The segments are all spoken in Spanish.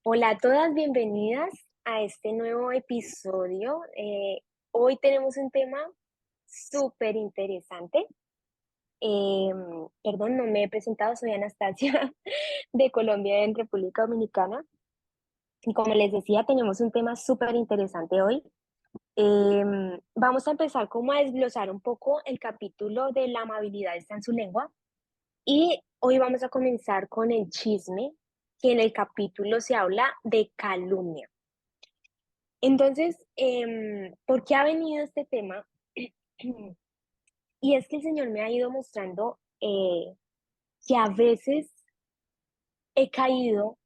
Hola a todas, bienvenidas a este nuevo episodio. Hoy tenemos un tema súper interesante. Perdón, no me he presentado, soy Anastasia de Colombia, en República Dominicana. Y como les decía, tenemos un tema súper interesante hoy. Vamos a empezar como a desglosar un poco el capítulo de la amabilidad está en su lengua. Y hoy vamos a comenzar con el chisme, que en el capítulo se habla de calumnia. Entonces, ¿por qué ha venido este tema? Y es que el Señor me ha ido mostrando que a veces he caído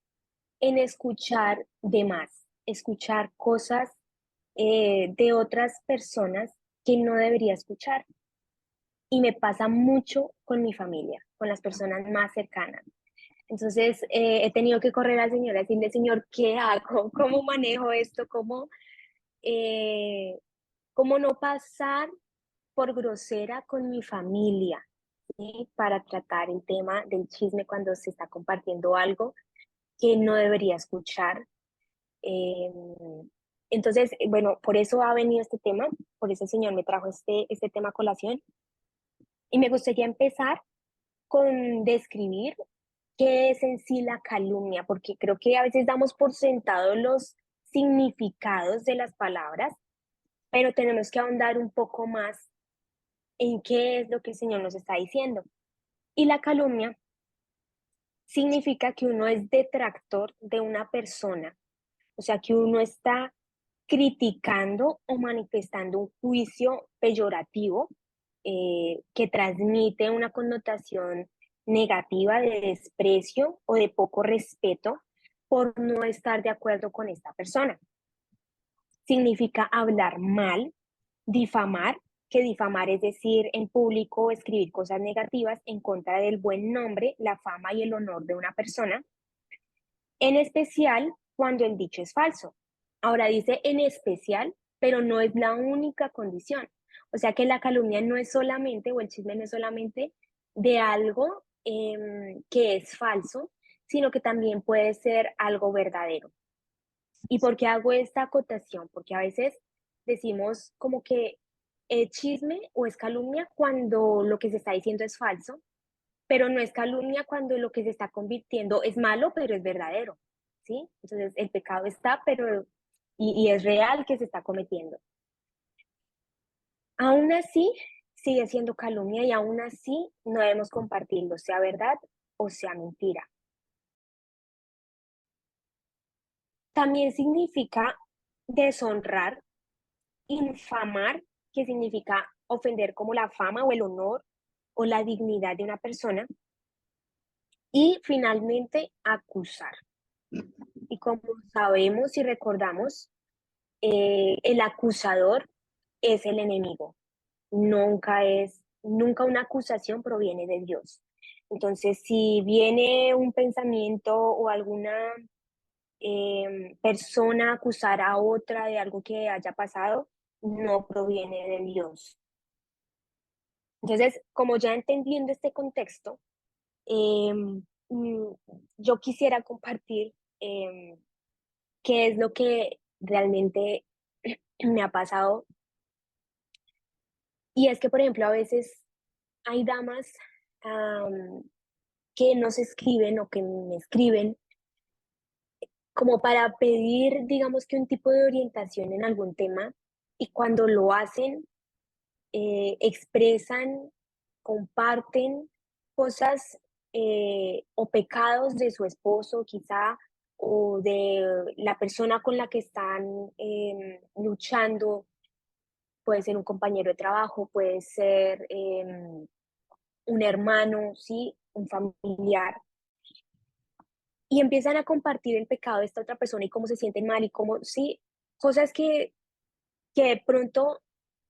en escuchar de más, escuchar cosas de otras personas que no debería escuchar. Y me pasa mucho con mi familia, con las personas más cercanas. Entonces, he tenido que correr al Señor a decirle, Señor, ¿qué hago? ¿Cómo manejo esto? Eh, cómo no pasar por grosera con mi familia, ¿sí? Para tratar el tema del chisme cuando se está compartiendo algo que no debería escuchar. Eh, entonces, bueno, por eso ha venido este tema, por eso el Señor me trajo este tema a colación. Y me gustaría empezar con describir qué es en sí la calumnia, porque creo que a veces damos por sentado los significados de las palabras, pero tenemos que ahondar un poco más en qué es lo que el Señor nos está diciendo. Y la calumnia significa que uno es detractor de una persona, o sea, que uno está criticando o manifestando un juicio peyorativo que transmite una connotación negativa de desprecio o de poco respeto por no estar de acuerdo con esta persona. Significa hablar mal, difamar, que difamar es decir en público o escribir cosas negativas en contra del buen nombre, la fama y el honor de una persona, en especial cuando el dicho es falso. Ahora dice en especial, pero no es la única condición. O sea que la calumnia no es solamente, o el chisme no es solamente de algo que es falso, sino que también puede ser algo verdadero. ¿Y por qué hago esta acotación? Porque a veces decimos como que es chisme o es calumnia cuando lo que se está diciendo es falso, pero no es calumnia cuando lo que se está convirtiendo es malo, pero es verdadero, ¿sí? Entonces el pecado está, pero y es real que se está cometiendo. Aún así, sigue siendo calumnia y aún así no debemos compartirlo, sea verdad o sea mentira. También significa deshonrar, infamar, que significa ofender como la fama o el honor o la dignidad de una persona. Y finalmente, acusar. Y como sabemos y recordamos, el acusador es el enemigo. Nunca una acusación proviene de Dios. Entonces, si viene un pensamiento o alguna persona a acusar a otra de algo que haya pasado, no proviene de Dios. Entonces, como ya entendiendo este contexto, eh, mm, yo quisiera compartir qué es lo que realmente me ha pasado. Y es que, por ejemplo, a veces hay damas am, que nos escriben o que me escriben como para pedir, digamos que un tipo de orientación en algún tema y cuando lo hacen, expresan, comparten cosas o pecados de su esposo quizá o de la persona con la que están luchando. Puede ser un compañero de trabajo, puede ser un hermano, ¿sí? Un familiar. Y empiezan a compartir el pecado de esta otra persona y cómo se sienten mal y cómo, sí, cosas que de pronto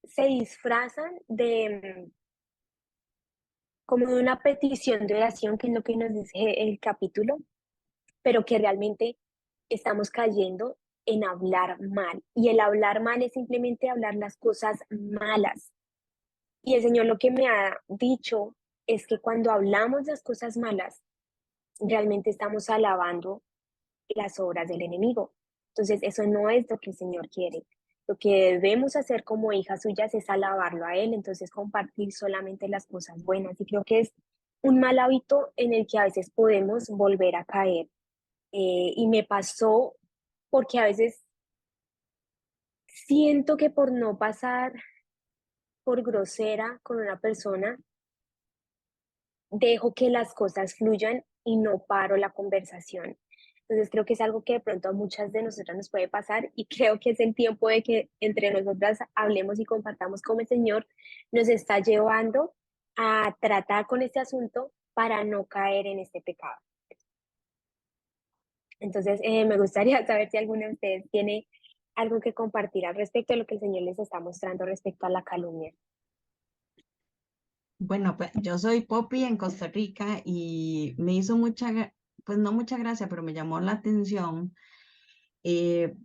se disfrazan de como de una petición de oración, que es lo que nos dice el capítulo, pero que realmente estamos cayendo en hablar mal. Y el hablar mal es simplemente hablar las cosas malas. Y el Señor lo que me ha dicho es que cuando hablamos las cosas malas, realmente estamos alabando las obras del enemigo. Entonces, eso no es lo que el Señor quiere. Lo que debemos hacer como hijas suyas es alabarlo a Él, entonces compartir solamente las cosas buenas. Y creo que es un mal hábito en el que a veces podemos volver a caer. Y me pasó porque a veces siento que por no pasar por grosera con una persona, dejo que las cosas fluyan y no paro la conversación. Entonces creo que es algo que de pronto a muchas de nosotras nos puede pasar y creo que es el tiempo de que entre nosotras hablemos y compartamos cómo el Señor nos está llevando a tratar con este asunto para no caer en este pecado. Entonces me gustaría saber si alguno de ustedes tiene algo que compartir al respecto de lo que el Señor les está mostrando respecto a la calumnia. Bueno, pues yo soy Poppy en Costa Rica y me hizo pues no mucha gracia, pero me llamó la atención eh,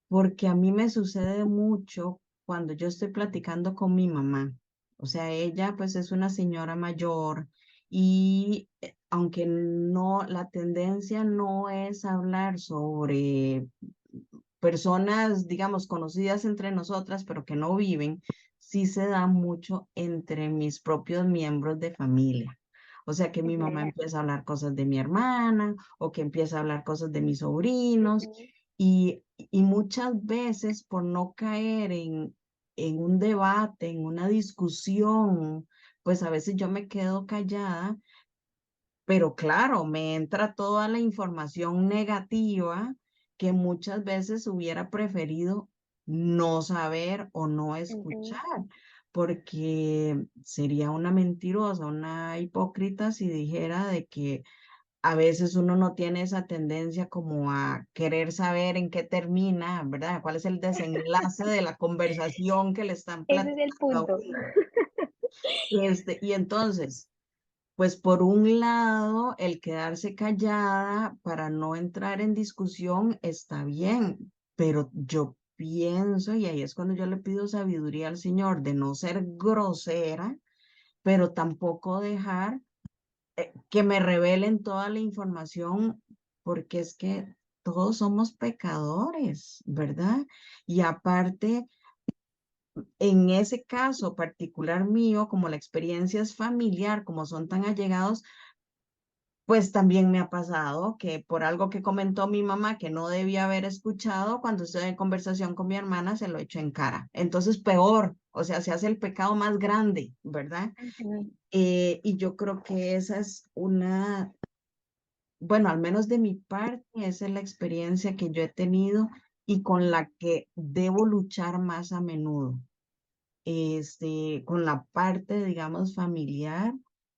porque a mí me sucede mucho cuando yo estoy platicando con mi mamá. O sea, ella pues es una señora mayor y aunque no, la tendencia no es hablar sobre personas, digamos, conocidas entre nosotras, pero que no viven, sí se da mucho entre mis propios miembros de familia. O sea, que mi mamá Ujú, empieza a hablar cosas de mi hermana o que empieza a hablar cosas de mis sobrinos ujú, y muchas veces por no caer en un debate, en una discusión, pues a veces yo me quedo callada, pero claro, me entra toda la información negativa que muchas veces hubiera preferido no saber o no ujú. escuchar, porque sería una mentirosa, una hipócrita si dijera de que a veces uno no tiene esa tendencia como a querer saber en qué termina, ¿verdad? ¿Cuál es el desenlace de la conversación que le están Ese es el platicando a punto. uno? Y entonces, pues por un lado, el quedarse callada para no entrar en discusión está bien, pero yo pienso, y ahí es cuando yo le pido sabiduría al Señor, de no ser grosera, pero tampoco dejar que me revelen toda la información, porque es que todos somos pecadores, ¿verdad? Y aparte, en ese caso particular mío, como la experiencia es familiar, como son tan allegados, pues también me ha pasado que por algo que comentó mi mamá que no debía haber escuchado, cuando estoy en conversación con mi hermana, se lo echo en cara. Entonces, peor, o sea, se hace el pecado más grande, ¿verdad? Ujú, Y yo creo que esa es una, bueno, al menos de mi parte, esa es la experiencia que yo he tenido y con la que debo luchar más a menudo, con la parte, digamos, familiar,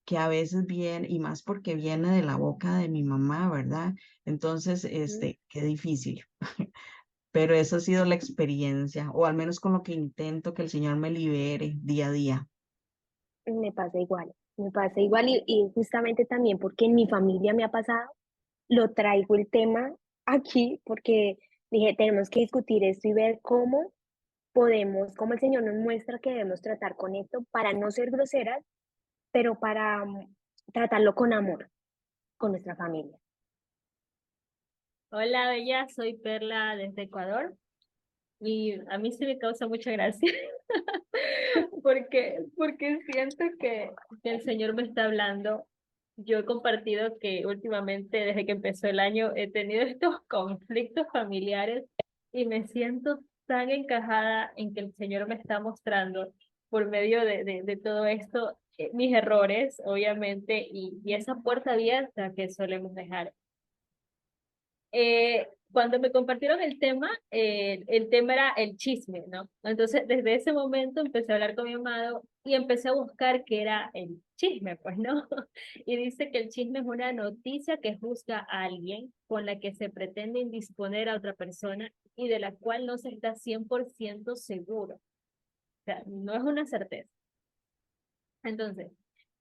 que a veces viene, y más porque viene de la boca de mi mamá, ¿verdad? Entonces, ujú. qué difícil. Pero esa ha sido la experiencia, o al menos con lo que intento que el Señor me libere día a día. Me pasa igual y justamente también porque en mi familia me ha pasado, lo traigo el tema aquí porque dije, tenemos que discutir esto y ver cómo podemos, cómo el Señor nos muestra que debemos tratar con esto para no ser groseras, pero para tratarlo con amor, con nuestra familia. Hola, Bella, soy Perla desde Ecuador y a mí sí me causa mucha gracia porque siento que el Señor me está hablando. Yo he compartido que últimamente, desde que empezó el año, he tenido estos conflictos familiares y me siento tan encajada en que el Señor me está mostrando por medio de todo esto mis errores, obviamente, y esa puerta abierta que solemos dejar. Cuando me compartieron el tema era el chisme, ¿no? Entonces, desde ese momento empecé a hablar con mi amado y empecé a buscar qué era el chisme, pues, ¿no? Y dice que el chisme es una noticia que juzga a alguien con la que se pretende indisponer a otra persona y de la cual no se está 100% seguro. O sea, no es una certeza. Entonces,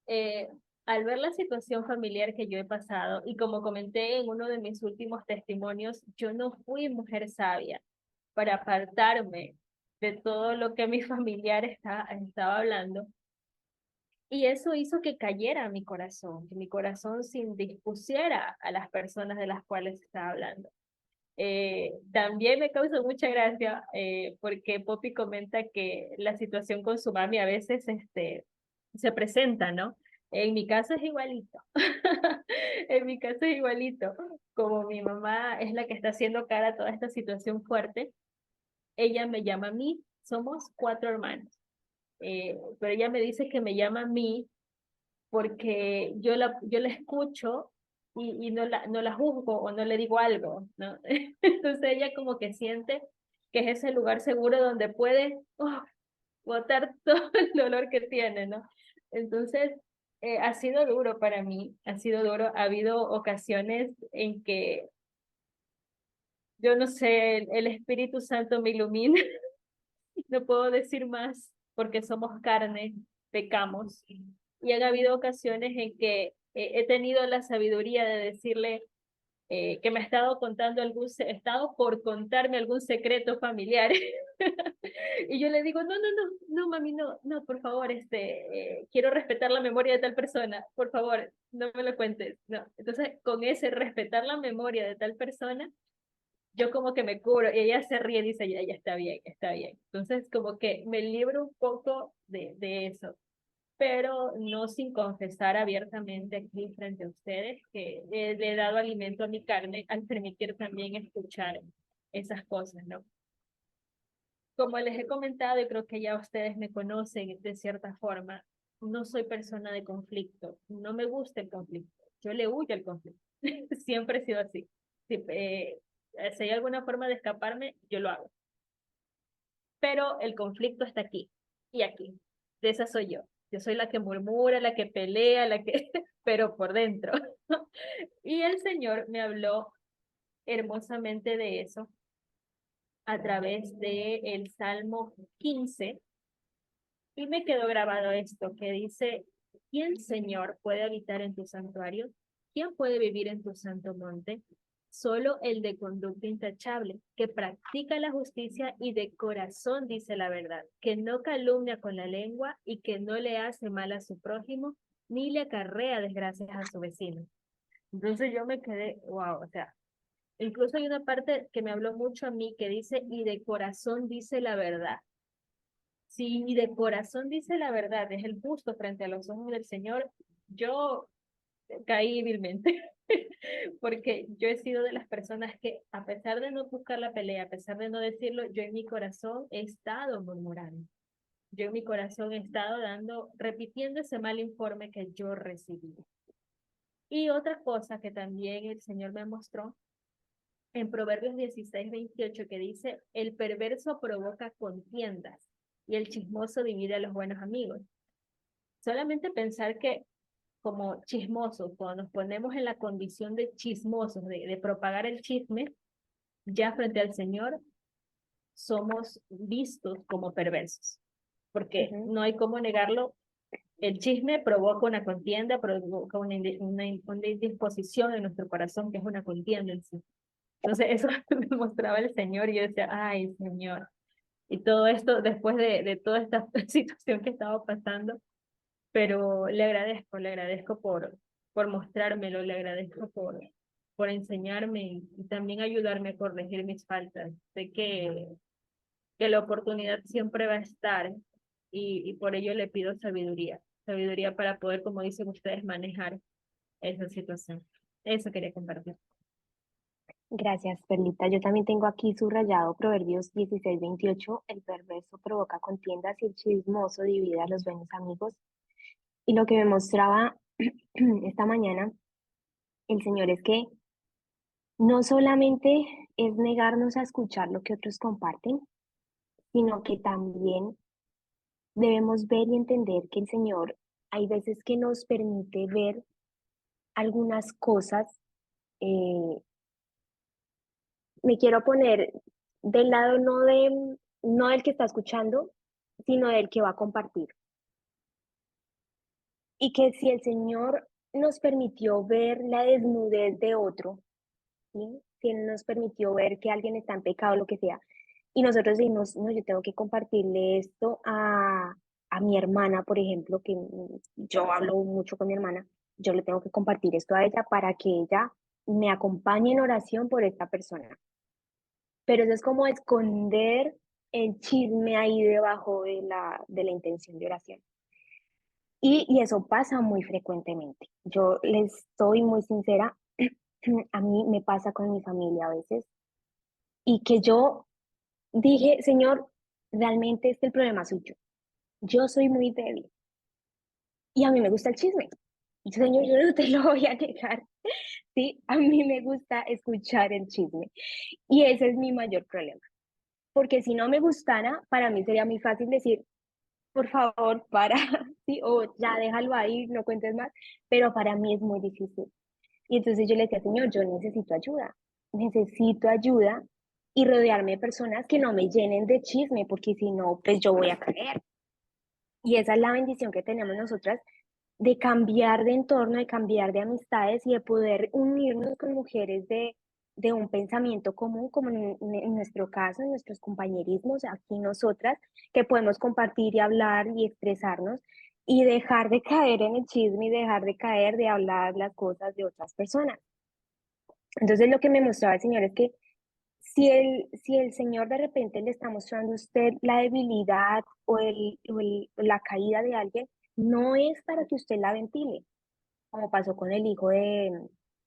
eh, al ver la situación familiar que yo he pasado, y como comenté en uno de mis últimos testimonios, yo no fui mujer sabia para apartarme de todo lo que mi familiar estaba hablando. Y eso hizo que cayera mi corazón, que mi corazón se indispusiera a las personas de las cuales estaba hablando. También me causa mucha gracia porque Poppy comenta que la situación con su mami a veces se presenta, ¿no? En mi caso es igualito. En mi caso es igualito. Como mi mamá es la que está haciendo cara a toda esta situación fuerte, ella me llama a mí. Somos 4 hermanos. Pero ella me dice que me llama a mí porque yo la escucho y no la juzgo o no le digo algo, ¿no? Entonces ella como que siente que es ese lugar seguro donde puede botar todo el dolor que tiene, ¿no? Entonces, ha sido duro para mí, ha sido duro. Ha habido ocasiones en que, yo no sé, el Espíritu Santo me ilumina. No puedo decir más porque somos carne, pecamos. Y han habido ocasiones en que he tenido la sabiduría de decirle que me ha estado contando he estado por contarme algún secreto familiar. Y yo le digo, no, no, no, no, mami, no, no, por favor, quiero respetar la memoria de tal persona, por favor, no me lo cuentes. No. Entonces, con ese respetar la memoria de tal persona, yo como que me cubro y ella se ríe y dice, ya, ya está bien, está bien. Entonces, como que me libro un poco de eso, pero no sin confesar abiertamente aquí frente a ustedes que le he dado alimento a mi carne al permitir también escuchar esas cosas, ¿no? Como les he comentado, y creo que ya ustedes me conocen de cierta forma, no soy persona de conflicto, no me gusta el conflicto, yo le huyo al conflicto, siempre he sido así. Si hay alguna forma de escaparme, yo lo hago, pero el conflicto está aquí y aquí, de esa soy yo. Yo soy la que murmura, la que pelea, pero por dentro. Y el Señor me habló hermosamente de eso a través de el Salmo 15. Y me quedó grabado esto que dice, ¿quién, Señor, puede habitar en tu santuario? ¿Quién puede vivir en tu santo monte? Solo el de conducta intachable, que practica la justicia y de corazón dice la verdad, que no calumnia con la lengua y que no le hace mal a su prójimo, ni le acarrea desgracias a su vecino. Entonces yo me quedé, wow, o sea, incluso hay una parte que me habló mucho a mí que dice, y de corazón dice la verdad. Si de corazón dice la verdad, es el justo frente a los ojos del Señor, yo caí vilmente, porque yo he sido de las personas que, a pesar de no buscar la pelea, a pesar de no decirlo, yo en mi corazón he estado murmurando. Yo en mi corazón he estado repitiendo ese mal informe que yo recibí. Y otra cosa que también el Señor me mostró en Proverbios 16:28 que dice, el perverso provoca contiendas y el chismoso divide a los buenos amigos. Solamente pensar que como chismosos, cuando nos ponemos en la condición de chismosos, de propagar el chisme, ya frente al Señor somos vistos como perversos, porque Ujú. no hay cómo negarlo. El chisme provoca una contienda, provoca una indisposición en nuestro corazón, que es una contienda en sí. Entonces eso me mostraba el Señor y yo decía, ay, Señor. Y todo esto después de toda esta situación que estaba pasando, pero le agradezco por mostrármelo, le agradezco por enseñarme y también ayudarme a corregir mis faltas. Sé que la oportunidad siempre va a estar y por ello le pido sabiduría, sabiduría para poder, como dicen ustedes, manejar esa situación. Eso quería compartir. Gracias, Perlita. Yo también tengo aquí subrayado Proverbios 16:28. El perverso provoca contiendas y el chismoso divide a los buenos amigos. Y lo que me mostraba esta mañana el Señor es que no solamente es negarnos a escuchar lo que otros comparten, sino que también debemos ver y entender que el Señor hay veces que nos permite ver algunas cosas. eh, Me quiero poner del lado no del que está escuchando, sino del que va a compartir. Y que si el Señor nos permitió ver la desnudez de otro, ¿sí? Si Él nos permitió ver que alguien está en pecado, lo que sea, y nosotros decimos, no, yo tengo que compartirle esto a mi hermana, por ejemplo, que yo hablo mucho con mi hermana, yo le tengo que compartir esto a ella para que ella me acompañe en oración por esta persona. Pero eso es como esconder el chisme ahí debajo de la intención de oración. Y eso pasa muy frecuentemente. Yo les soy muy sincera, a mí me pasa con mi familia a veces, y que yo dije, Señor, realmente el problema soy yo. Yo soy muy débil y a mí me gusta el chisme. Señor, yo no te lo voy a negar. Sí, a mí me gusta escuchar el chisme y ese es mi mayor problema. Porque si no me gustara, para mí sería muy fácil decir, por favor, para, sí, o ya déjalo ahí, no cuentes más, pero para mí es muy difícil. Y entonces yo le decía, Señor, yo necesito ayuda y rodearme de personas que no me llenen de chisme, porque si no, pues yo voy a caer. Y esa es la bendición que tenemos nosotras de cambiar de entorno, de cambiar de amistades y de poder unirnos con mujeres de un pensamiento común, como en nuestro caso, en nuestros compañerismos, aquí nosotras, que podemos compartir y hablar y expresarnos y dejar de caer en el chisme y dejar de caer de hablar las cosas de otras personas. Entonces lo que me mostraba el Señor es que si el Señor de repente le está mostrando a usted la debilidad o la caída de alguien, no es para que usted la ventile, como pasó con el hijo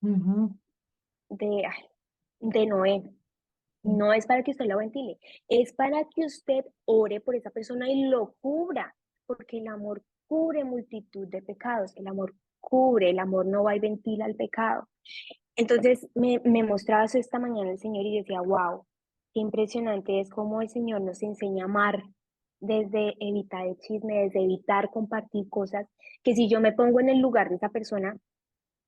Ujú. de, de Noé. No es para que usted lo ventile, es para que usted ore por esa persona y lo cubra, porque el amor cubre multitud de pecados, el amor cubre, el amor no va y ventila el pecado. Entonces me mostraba eso esta mañana el Señor y decía, wow, qué impresionante es cómo el Señor nos enseña a amar desde evitar el chisme, desde evitar compartir cosas, que si yo me pongo en el lugar de esa persona,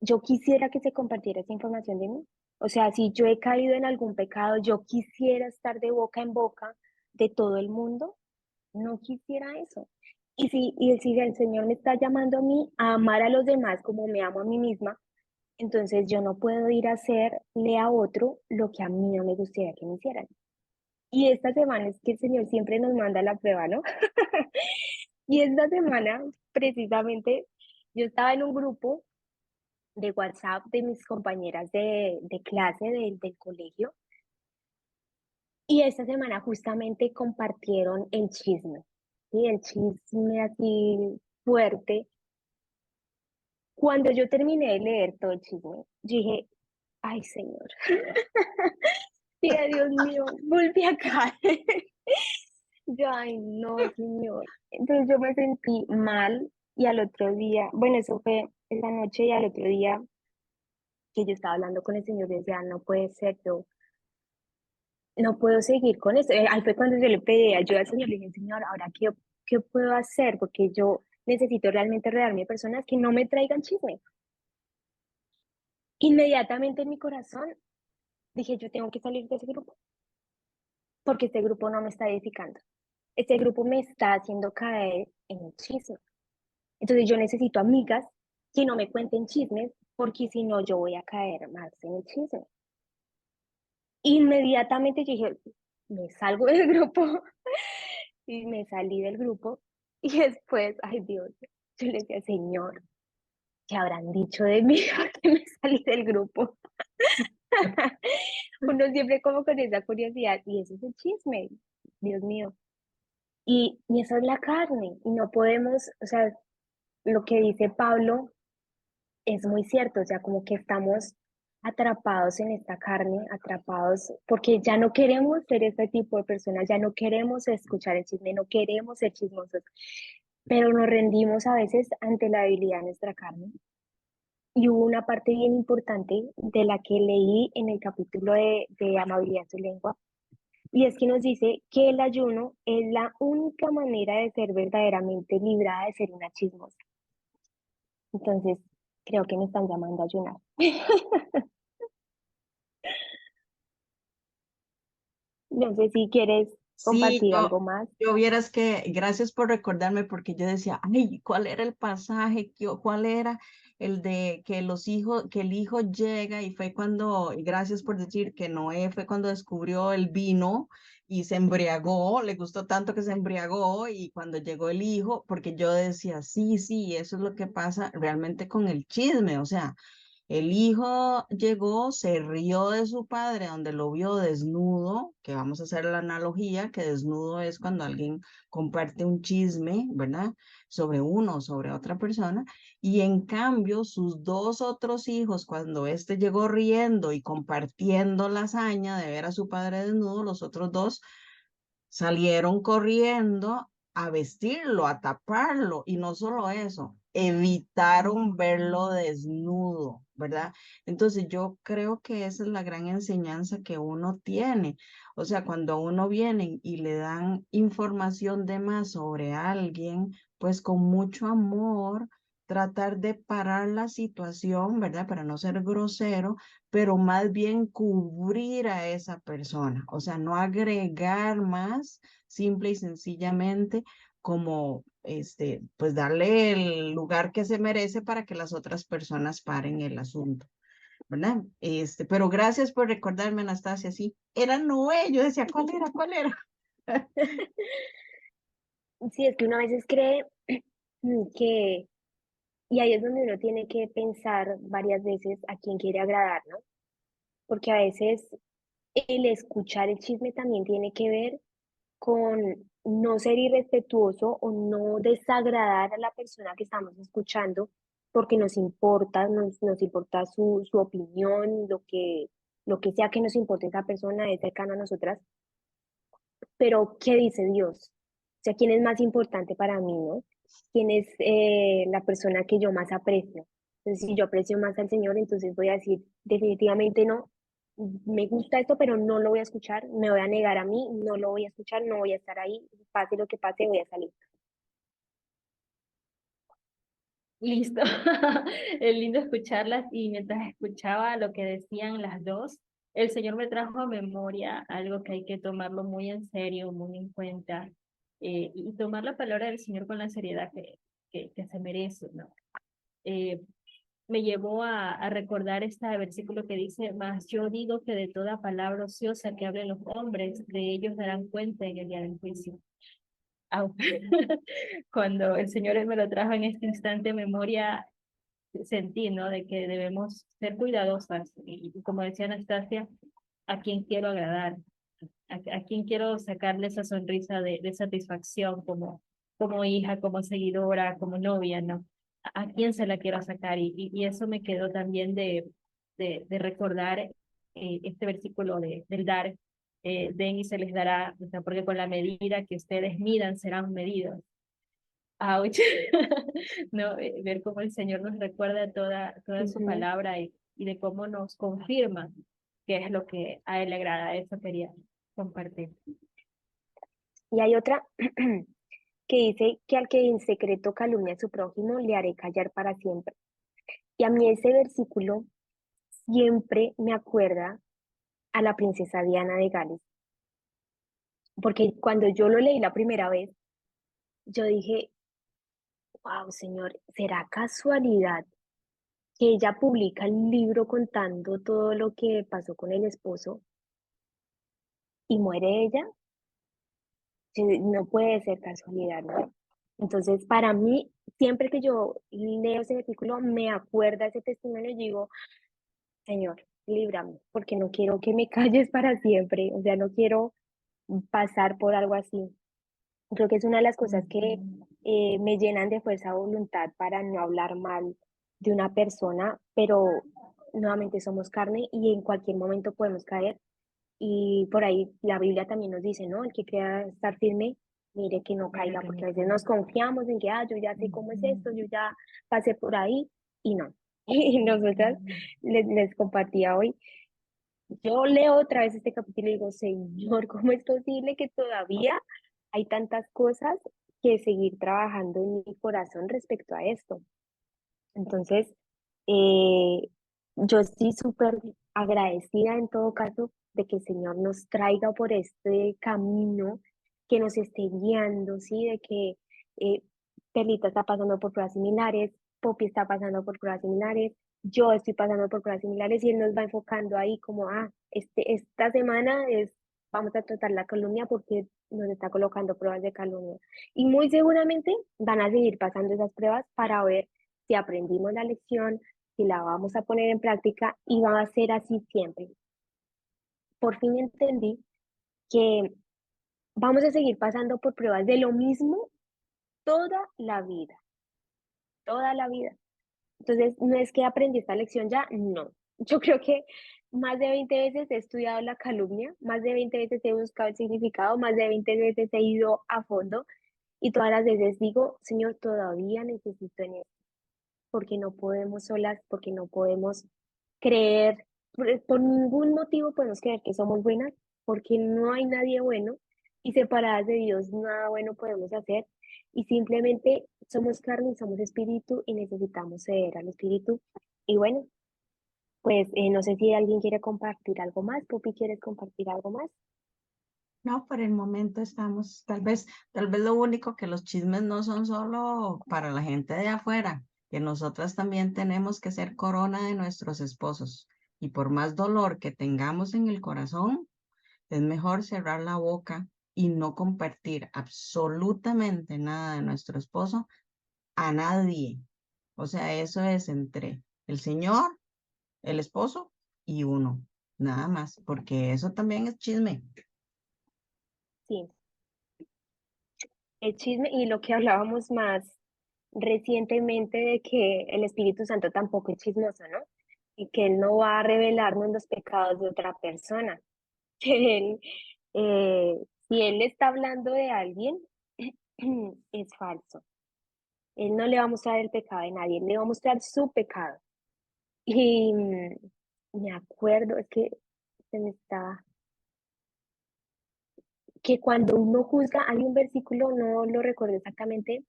yo quisiera que se compartiera esa información de mí. O sea, si yo he caído en algún pecado, yo quisiera estar de boca en boca de todo el mundo, no quisiera eso. Y si el Señor me está llamando a mí a amar a los demás como me amo a mí misma, entonces yo no puedo ir a hacerle a otro lo que a mí no me gustaría que me hicieran. Y esta semana es que el Señor siempre nos manda la prueba, ¿no? Y esta semana, precisamente, yo estaba en un grupo de WhatsApp de mis compañeras de clase del colegio y esta semana justamente compartieron el chisme, ¿sí? El chisme así fuerte. Cuando yo terminé de leer todo el chisme, yo dije, ay, Señor. Dije, Dios mío, volví a caer. Yo, ay, no, Señor. Entonces yo me sentí mal y al otro día, bueno, eso fue en la noche y al otro día que yo estaba hablando con el Señor, decía, no puede ser, yo no puedo seguir con esto. Ahí fue cuando yo le pedí ayuda al Señor, le dije, Señor, ahora qué puedo hacer? Porque yo necesito realmente rodearme de personas que no me traigan chisme. Inmediatamente en mi corazón dije, yo tengo que salir de ese grupo, porque este grupo no me está edificando. Este grupo me está haciendo caer en el chisme. Entonces yo necesito amigas que no me cuenten chismes, porque si no yo voy a caer más en el chisme. Inmediatamente yo dije, me salgo del grupo y me salí del grupo y después, ay Dios, yo le decía, Señor, ¿qué habrán dicho de mí que me salí del grupo? Uno siempre como con esa curiosidad y eso es el chisme, Dios mío. Y eso es la carne y no podemos, o sea, lo que dice Pablo es muy cierto, o sea, como que estamos atrapados en esta carne, atrapados, porque ya no queremos ser este tipo de personas, ya no queremos escuchar el chisme, no queremos ser chismosos, pero nos rendimos a veces ante la debilidad de nuestra carne. Y hubo una parte bien importante de la que leí en el capítulo de Amabilidad en su lengua, y es que nos dice que el ayuno es la única manera de ser verdaderamente librada de ser una chismosa. Entonces, creo que me están llamando a ayunar. No sé si quieres Sí, compartir algo más. yo vieras que, gracias por recordarme, porque yo decía, ay, ¿cuál era el pasaje? ¿Cuál era el de que que el hijo llega y fue cuando, y gracias por decir que Noé fue cuando descubrió el vino y se embriagó, le gustó tanto que se embriagó y cuando llegó el hijo, porque yo decía, sí, sí, eso es lo que pasa realmente con el chisme, o sea. El hijo llegó, se rió de su padre, donde lo vio desnudo, que vamos a hacer la analogía, que desnudo es cuando alguien comparte un chisme, ¿verdad? Sobre uno o sobre otra persona. Y en cambio, sus dos otros hijos, cuando éste llegó riendo y compartiendo la hazaña de ver a su padre desnudo, los otros dos salieron corriendo a vestirlo, a taparlo, y no solo eso, evitaron verlo desnudo, ¿verdad? Entonces yo creo que esa es la gran enseñanza que uno tiene. O sea, cuando a uno vienen y le dan información de más sobre alguien, pues con mucho amor, tratar de parar la situación, ¿verdad? Para no ser grosero, pero más bien cubrir a esa persona, o sea, no agregar más, simple y sencillamente como pues darle el lugar que se merece para que las otras personas paren el asunto, ¿verdad? Pero gracias por recordarme, Anastasia, sí, era Noé, yo decía, ¿cuál era? ¿Cuál era? Sí, es que uno a veces cree que, y ahí es donde uno tiene que pensar varias veces a quién quiere agradar, ¿no? Porque a veces el escuchar el chisme también tiene que ver con no ser irrespetuoso o no desagradar a la persona que estamos escuchando porque nos importa su opinión, lo que sea que nos importe esa persona es cercano a nosotras, pero ¿qué dice Dios? O sea, ¿quién es más importante para mí, no? ¿Quién es la persona que yo más aprecio? Entonces, si yo aprecio más al Señor, entonces voy a decir, definitivamente no, me gusta esto, pero no lo voy a escuchar, me voy a negar a mí, no lo voy a escuchar, no voy a estar ahí, pase lo que pase, voy a salir. Listo. Es lindo escucharlas y mientras escuchaba lo que decían las dos, el Señor me trajo a memoria algo que hay que tomarlo muy en serio, muy en cuenta, y tomar la palabra del Señor con la seriedad que se merece, ¿no? Eh, Me llevó a recordar este versículo que dice, mas yo digo que de toda palabra ociosa que hablen los hombres, de ellos darán cuenta en el día del juicio. Au. Cuando el Señor me lo trajo en este instante memoria, sentí, ¿no? De que debemos ser cuidadosas y como decía Anastasia, a quién quiero agradar, a quién quiero sacarle esa sonrisa de satisfacción como hija, como seguidora, como novia, ¿no? A quién se la quiero sacar y eso me quedó también de recordar este versículo del dar, den y se les dará, o sea, porque con la medida que ustedes midan serán medidos. Ouch. No, ver cómo el Señor nos recuerda toda su Ujú. palabra y de cómo nos confirma qué es lo que a Él le agrada. Eso quería compartir. Y hay otra que dice que al que en secreto calumnia a su prójimo, le haré callar para siempre. Y a mí ese versículo siempre me acuerda a la princesa Diana de Gales, porque cuando yo lo leí la primera vez, yo dije, wow, señor, ¿será casualidad que ella publica el libro contando todo lo que pasó con el esposo y muere ella? Sí, no puede ser casualidad, ¿no? Entonces, para mí, siempre que yo leo ese versículo, me acuerda ese testimonio y digo, Señor, líbrame, porque no quiero que me calles para siempre, o sea, no quiero pasar por algo así. Creo que es una de las cosas que me llenan de fuerza de voluntad para no hablar mal de una persona, pero nuevamente somos carne y en cualquier momento podemos caer. Y por ahí la Biblia también nos dice, ¿no? El que quiera estar firme, mire que no caiga, porque a veces nos confiamos en que, yo ya sé cómo es esto, yo ya pasé por ahí, y no. Y nosotras les compartía hoy, yo leo otra vez este capítulo y digo, Señor, ¿cómo es posible que todavía hay tantas cosas que seguir trabajando en mi corazón respecto a esto? Entonces, eh, yo estoy súper agradecida en todo caso de que el Señor nos traiga por este camino que nos esté guiando, ¿sí? De que eh, Perlita está pasando por pruebas similares, Poppy está pasando por pruebas similares, yo estoy pasando por pruebas similares y él nos va enfocando ahí como, esta semana vamos a tratar la calumnia porque nos está colocando pruebas de calumnia. Y muy seguramente van a seguir pasando esas pruebas para ver si aprendimos la lección, si la vamos a poner en práctica y va a ser así siempre. Por fin entendí que vamos a seguir pasando por pruebas de lo mismo toda la vida, toda la vida. Entonces, no es que aprendí esta lección ya, no. Yo creo que más de 20 veces he estudiado la calumnia, más de 20 veces he buscado el significado, más de 20 veces he ido a fondo y todas las veces digo, Señor, todavía necesito en esto, porque no podemos solas, porque no podemos creer, por ningún motivo podemos creer que somos buenas, porque no hay nadie bueno y separadas de Dios nada bueno podemos hacer y simplemente somos carne y somos espíritu y necesitamos ceder al espíritu. Y bueno, pues no sé si alguien quiere compartir algo más. Pupi, ¿quieres compartir algo más? No, por el momento estamos, tal vez lo único que los chismes no son solo para la gente de afuera, que nosotras también tenemos que ser corona de nuestros esposos. Y por más dolor que tengamos en el corazón, es mejor cerrar la boca y no compartir absolutamente nada de nuestro esposo a nadie. O sea, eso es entre el Señor, el esposo y uno, nada más, porque eso también es chisme. Sí, el chisme y lo que hablábamos más recientemente de que el Espíritu Santo tampoco es chismoso, ¿no? Y que Él no va a revelarnos los pecados de otra persona. Que Él, eh, si Él está hablando de alguien, es falso. Él no le va a mostrar el pecado de nadie, Él le va a mostrar su pecado. Y me acuerdo, es que se me está, que cuando uno juzga, hay un versículo, no lo recuerdo exactamente,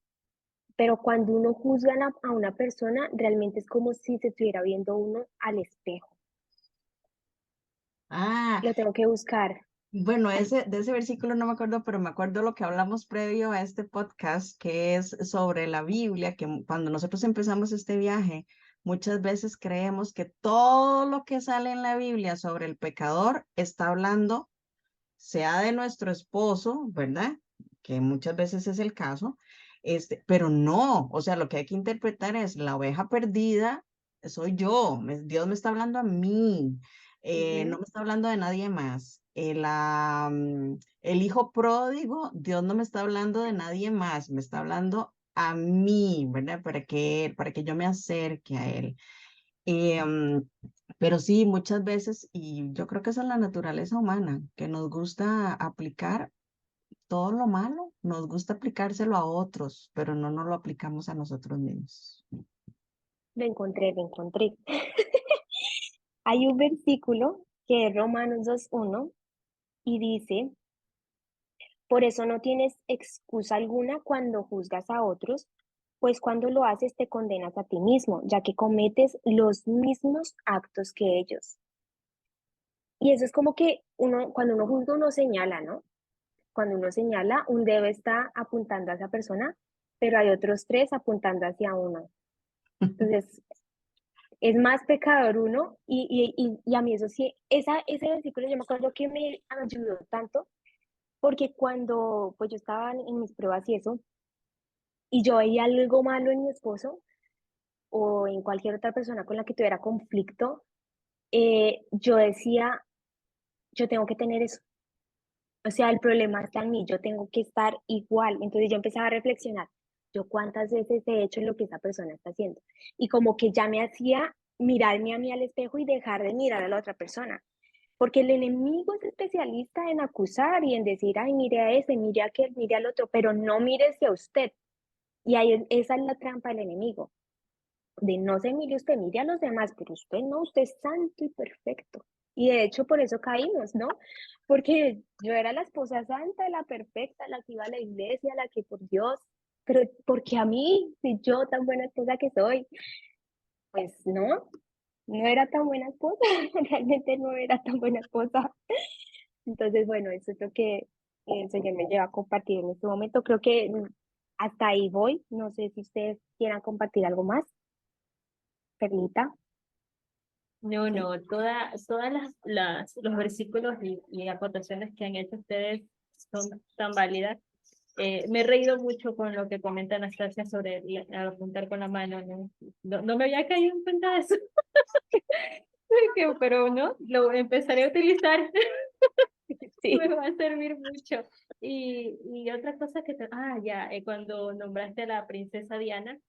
pero cuando uno juzga a una persona, realmente es como si se estuviera viendo uno al espejo. Ah, Lo tengo que buscar. bueno, de ese versículo no me acuerdo, pero me acuerdo lo que hablamos previo a este podcast, que es sobre la Biblia, que cuando nosotros empezamos este viaje, muchas veces creemos que todo lo que sale en la Biblia sobre el pecador está hablando, sea de nuestro esposo, ¿verdad? Que muchas veces es el caso, pero no, o sea, lo que hay que interpretar es la oveja perdida, soy yo, Dios me está hablando a mí, no Ujú. me está hablando de nadie más. El hijo pródigo, Dios no me está hablando de nadie más, me está hablando a mí, ¿verdad? Para que yo me acerque a él. Eh, mm, pero sí, muchas veces, y yo creo que esa es la naturaleza humana, que nos gusta aplicar todo lo malo, nos gusta aplicárselo a otros, pero no nos lo aplicamos a nosotros mismos. Lo encontré, lo encontré. Hay un versículo que es Romanos 2:1 y dice, por eso no tienes excusa alguna cuando juzgas a otros, pues cuando lo haces te condenas a ti mismo, ya que cometes los mismos actos que ellos. Y eso es como que cuando uno juzga, uno señala, ¿no? Cuando uno señala, un dedo está apuntando a esa persona, pero hay otros tres apuntando hacia uno. Entonces, es más pecador uno, y a mí eso sí, ese versículo yo me acuerdo que me ayudó tanto, porque cuando pues yo estaba en mis pruebas y eso, y yo veía algo malo en mi esposo o en cualquier otra persona con la que tuviera conflicto, yo decía, yo tengo que tener eso. O sea, el problema está en mí, yo tengo que estar igual. Entonces yo empezaba a reflexionar, yo cuántas veces he hecho lo que esa persona está haciendo. Y como que ya me hacía mirarme a mí al espejo y dejar de mirar a la otra persona. Porque el enemigo es especialista en acusar y en decir, ay, mire a ese, mire a aquel, mire al otro, pero no mire hacia usted. Y ahí esa es la trampa del enemigo, de no se mire usted, mire a los demás, pero usted no, usted es santo y perfecto. Y de hecho por eso caímos, ¿no? Porque yo era la esposa santa, la perfecta, la que iba a la iglesia, la que por Dios, pero porque a mí, si yo tan buena esposa que soy, pues no, no era tan buena esposa, realmente no era tan buena esposa. Entonces, bueno, eso es lo que el Señor me lleva a compartir en este momento. Creo que hasta ahí voy. No sé si ustedes quieran compartir algo más, Perlita. No, Sí. no, todas los versículos y acotaciones que han hecho ustedes son tan válidas. Me he reído mucho con lo que comenta Anastasia sobre apuntar con la mano, ¿no? No me había caído en cuenta de eso, pero no, lo empezaré a utilizar, me Sí. va a servir mucho. Y otra cosa ya, cuando nombraste a la princesa Diana,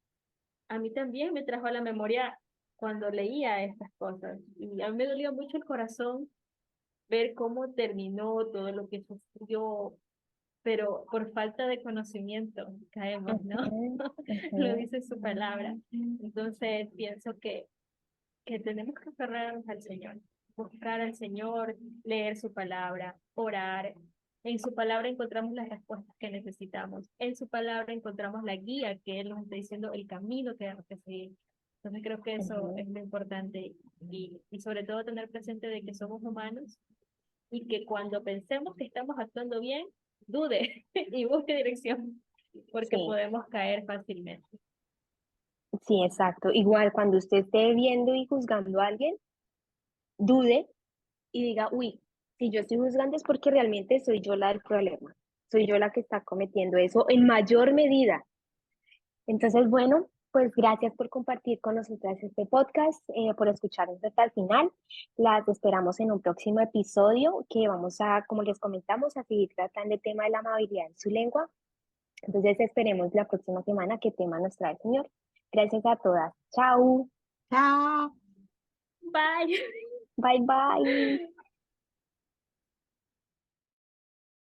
a mí también me trajo a la memoria cuando leía estas cosas. Y a mí me dolió mucho el corazón ver cómo terminó todo lo que sufrió, pero por falta de conocimiento caemos, ¿no? Ujú, Lo ujú. dice su palabra. Entonces pienso que tenemos que aferrarnos al Señor, buscar al Señor, leer su palabra, orar. En su palabra encontramos las respuestas que necesitamos. En su palabra encontramos la guía que Él nos está diciendo, el camino que debemos que seguir. Entonces creo que eso Ujú. es lo importante y sobre todo tener presente de que somos humanos y que cuando pensemos que estamos actuando bien, dude y busque dirección, porque Sí, podemos caer fácilmente. sí, exacto. Igual cuando usted esté viendo y juzgando a alguien, dude y diga, uy, si yo estoy juzgando es porque realmente soy yo la del problema, soy yo la que está cometiendo eso en mayor medida. Entonces, bueno, pues gracias por compartir con nosotras este podcast, por escucharnos hasta el final. Las esperamos en un próximo episodio que vamos a, como les comentamos, a seguir tratando el tema de la amabilidad en su lengua. Entonces, esperemos la próxima semana qué tema nos trae el Señor. Gracias a todas. Chao. Bye. Bye bye.